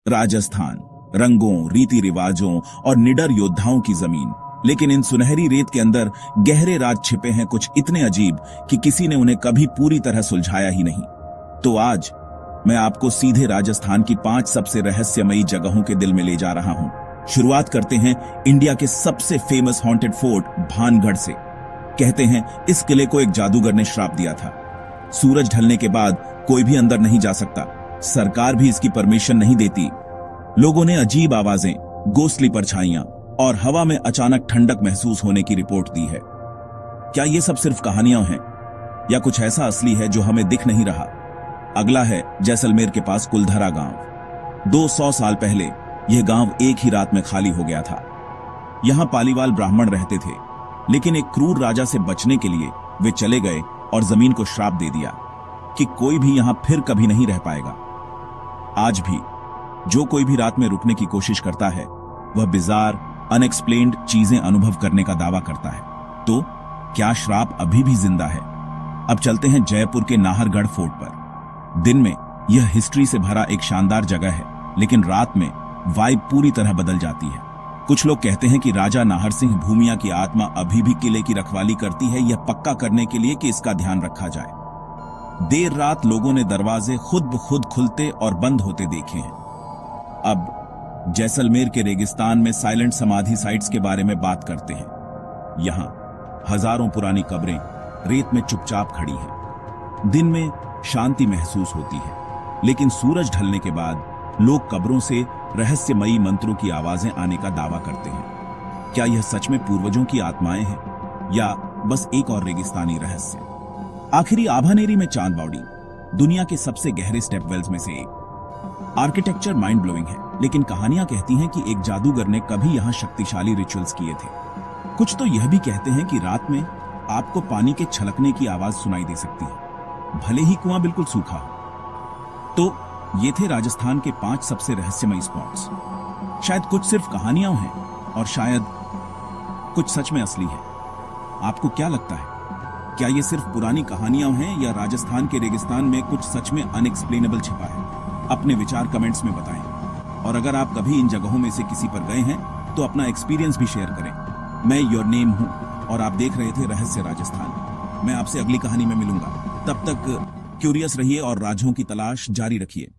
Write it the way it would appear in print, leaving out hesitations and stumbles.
राजस्थान, रंगों, रीति रिवाजों और निडर योद्धाओं की जमीन। लेकिन इन सुनहरी रेत के अंदर गहरे राज छिपे हैं, कुछ इतने अजीब कि किसी ने उन्हें कभी पूरी तरह सुलझाया ही नहीं। तो आज मैं आपको सीधे राजस्थान की 5 सबसे रहस्यमयी जगहों के दिल में ले जा रहा हूं। शुरुआत करते हैं इंडिया के सबसे फेमस हॉन्टेड फोर्ट भानगढ़ से। कहते हैं इस किले को एक जादूगर ने श्राप दिया था। सूरज ढलने के बाद कोई भी अंदर नहीं जा सकता, सरकार भी इसकी परमिशन नहीं देती। लोगों ने अजीब आवाजें, गोस्टली परछाइयां और हवा में अचानक ठंडक महसूस होने की रिपोर्ट दी है। क्या ये सब सिर्फ कहानियां हैं या कुछ ऐसा असली है जो हमें दिख नहीं रहा? अगला है जैसलमेर के पास कुलधरा गांव। 200 साल पहले यह गांव एक ही रात में खाली हो गया था। यहां पालीवाल ब्राह्मण रहते थे, लेकिन एक क्रूर राजा से बचने के लिए वे चले गए और जमीन को श्राप दे दिया कि कोई भी यहां फिर कभी नहीं रह पाएगा। आज भी जो कोई भी रात में रुकने की कोशिश करता है, वह बिजार, अनएक्सप्लेन्ड चीजें अनुभव करने का दावा करता है। तो क्या श्राप अभी भी जिंदा है? अब चलते हैं जयपुर के नाहरगढ़ फोर्ट पर। दिन में यह हिस्ट्री से भरा एक शानदार जगह है, लेकिन रात में वाइब पूरी तरह बदल जाती है। कुछ लोग कहते हैं कि राजा नाहर सिंह भूमिया की आत्मा अभी भी किले की रखवाली करती है, यह पक्का करने के लिए कि इसका ध्यान रखा जाए। देर रात लोगों ने दरवाजे खुद ब खुद खुलते और बंद होते देखे हैं। अब जैसलमेर के रेगिस्तान में साइलेंट समाधि साइट्स के बारे में बात करते हैं। यहां हजारों पुरानी कब्रें रेत में चुपचाप खड़ी हैं। दिन में शांति महसूस होती है, लेकिन सूरज ढलने के बाद लोग कब्रों से रहस्यमयी मंत्रों की आवाजें आने का दावा करते हैं। क्या यह सच में पूर्वजों की आत्माएं हैं या बस एक और रेगिस्तानी रहस्य? आखिरी आभानेरी में चांद बावड़ी दुनिया के सबसे गहरे स्टेप वेल्स में से एक। आर्किटेक्चर माइंड ब्लोइंग है, लेकिन कहानियां कहती हैं कि एक जादूगर ने कभी यहां शक्तिशाली रिचुअल्स किए थे। कुछ तो यह भी कहते हैं कि रात में आपको पानी के छलकने की आवाज सुनाई दे सकती है, भले ही कुआं बिल्कुल सूखा हो। तो ये थे राजस्थान के 5 सबसे रहस्यमयी स्पॉट्स। शायद कुछ सिर्फ कहानियां हैं और शायद कुछ सच में असली है। आपको क्या लगता है? क्या ये सिर्फ पुरानी कहानियां हैं या राजस्थान के रेगिस्तान में कुछ सच में अनएक्सप्लेनेबल छिपा है? अपने विचार कमेंट्स में बताएं। और अगर आप कभी इन जगहों में से किसी पर गए हैं तो अपना एक्सपीरियंस भी शेयर करें। मैं योर नेम हूं और आप देख रहे थे रहस्य राजस्थान। मैं आपसे अगली कहानी में मिलूंगा। तब तक क्यूरियस रहिए और राजों की तलाश जारी रखिए।